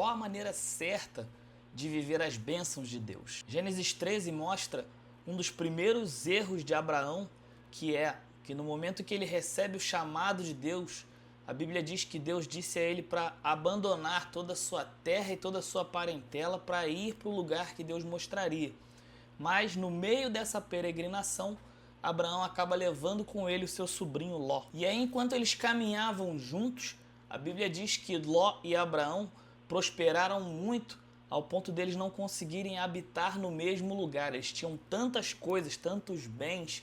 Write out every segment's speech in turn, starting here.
qual a maneira certa de viver as bênçãos de Deus. Gênesis 13 mostra um dos primeiros erros de Abraão, que é que no momento que ele recebe o chamado de Deus, a Bíblia diz que Deus disse a ele para abandonar toda a sua terra e toda a sua parentela para ir para o lugar que Deus mostraria. Mas no meio dessa peregrinação, Abraão acaba levando com ele o seu sobrinho Ló. E aí, enquanto eles caminhavam juntos, a Bíblia diz que Ló e Abraão prosperaram muito ao ponto deles não conseguirem habitar no mesmo lugar. Eles tinham tantas coisas, tantos bens,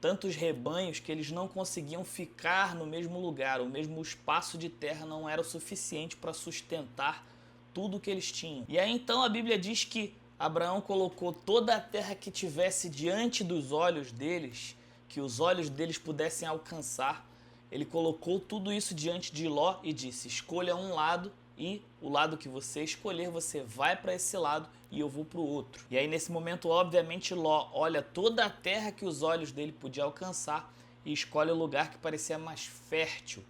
tantos rebanhos, que eles não conseguiam ficar no mesmo lugar. O mesmo espaço de terra não era o suficiente para sustentar tudo que eles tinham. E aí então a Bíblia diz que Abraão colocou toda a terra que tivesse diante dos olhos deles, que os olhos deles pudessem alcançar. Ele colocou tudo isso diante de Ló e disse: escolha um lado e o lado que você escolher, você vai para esse lado e eu vou para o outro. E aí nesse momento, obviamente, Ló olha toda a terra que os olhos dele podiam alcançar e escolhe o lugar que parecia mais fértil.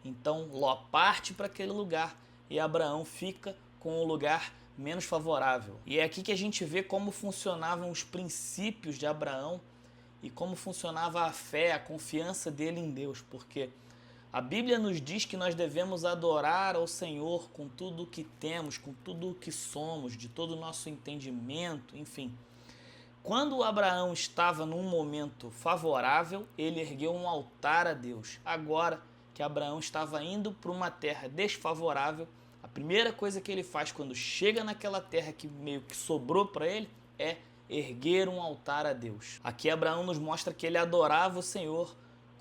Então Ló parte para aquele lugar e Abraão fica com o lugar menos favorável. E é aqui que a gente vê como funcionavam os princípios de Abraão e como funcionava a fé, a confiança dele em Deus, porque a Bíblia nos diz que nós devemos adorar ao Senhor com tudo o que temos, com tudo o que somos, de todo o nosso entendimento, enfim. Quando Abraão estava num momento favorável, ele ergueu um altar a Deus. Agora que Abraão estava indo para uma terra desfavorável, a primeira coisa que ele faz quando chega naquela terra que meio que sobrou para ele é erguer um altar a Deus. Aqui Abraão nos mostra que ele adorava o Senhor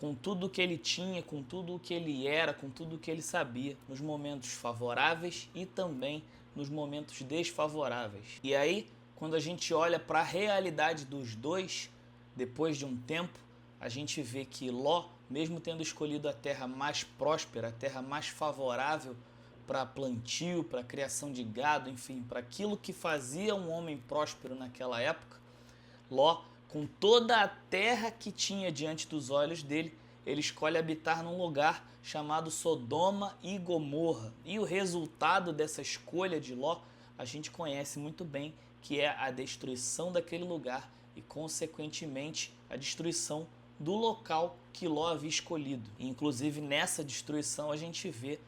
com tudo o que ele tinha, com tudo o que ele era, com tudo o que ele sabia, nos momentos favoráveis e também nos momentos desfavoráveis. E aí, quando a gente olha para a realidade dos dois, depois de um tempo, a gente vê que Ló, mesmo tendo escolhido a terra mais próspera, a terra mais favorável para plantio, para criação de gado, enfim, para aquilo que fazia um homem próspero naquela época, Ló, com toda a terra que tinha diante dos olhos dele, ele escolhe habitar num lugar chamado Sodoma e Gomorra. E o resultado dessa escolha de Ló, a gente conhece muito bem, que é a destruição daquele lugar e, consequentemente, a destruição do local que Ló havia escolhido. E, inclusive, nessa destruição a gente vê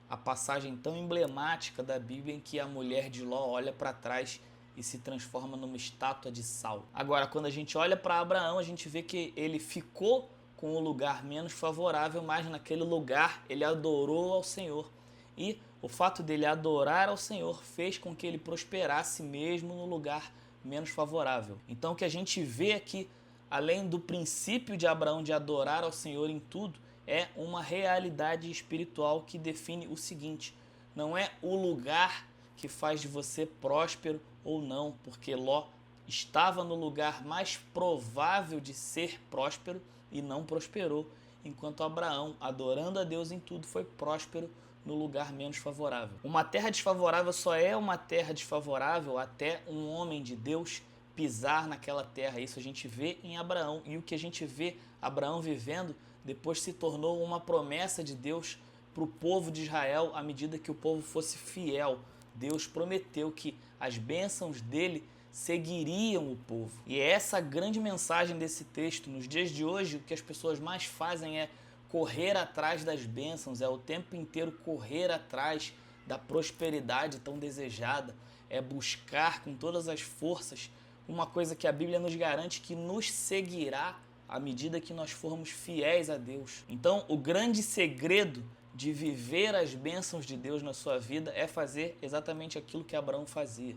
a passagem tão emblemática da Bíblia em que a mulher de Ló olha para trás e se transforma numa estátua de sal. Agora, quando a gente olha para Abraão, a gente vê que ele ficou com o lugar menos favorável, mas naquele lugar ele adorou ao Senhor. E o fato dele adorar ao Senhor fez com que ele prosperasse mesmo no lugar menos favorável. Então o que a gente vê aqui, além do princípio de Abraão de adorar ao Senhor em tudo, é uma realidade espiritual que define o seguinte: não é o lugar que faz de você próspero ou não, porque Ló estava no lugar mais provável de ser próspero e não prosperou, enquanto Abraão, adorando a Deus em tudo, foi próspero no lugar menos favorável. Uma terra desfavorável só é uma terra desfavorável até um homem de Deus pisar naquela terra. Isso a gente vê em Abraão, e o que a gente vê Abraão vivendo depois se tornou uma promessa de Deus para o povo de Israel à medida que o povo fosse fiel. Deus prometeu que as bênçãos dele seguiriam o povo. E é essa a grande mensagem desse texto. Nos dias de hoje, o que as pessoas mais fazem é correr atrás das bênçãos, é o tempo inteiro correr atrás da prosperidade tão desejada, é buscar com todas as forças uma coisa que a Bíblia nos garante que nos seguirá à medida que nós formos fiéis a Deus. Então, o grande segredo de viver as bênçãos de Deus na sua vida é fazer exatamente aquilo que Abraão fazia.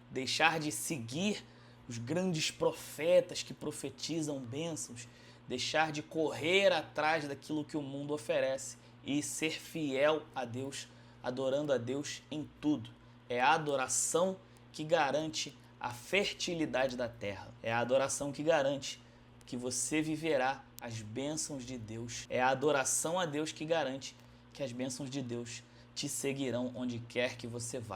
Deixar de seguir os grandes profetas que profetizam bênçãos, deixar de correr atrás daquilo que o mundo oferece e ser fiel a Deus, adorando a Deus em tudo. É a adoração que garante a fertilidade da terra. É a adoração que garante que você viverá as bênçãos de Deus. É a adoração a Deus que garante que as bênçãos de Deus te seguirão onde quer que você vá.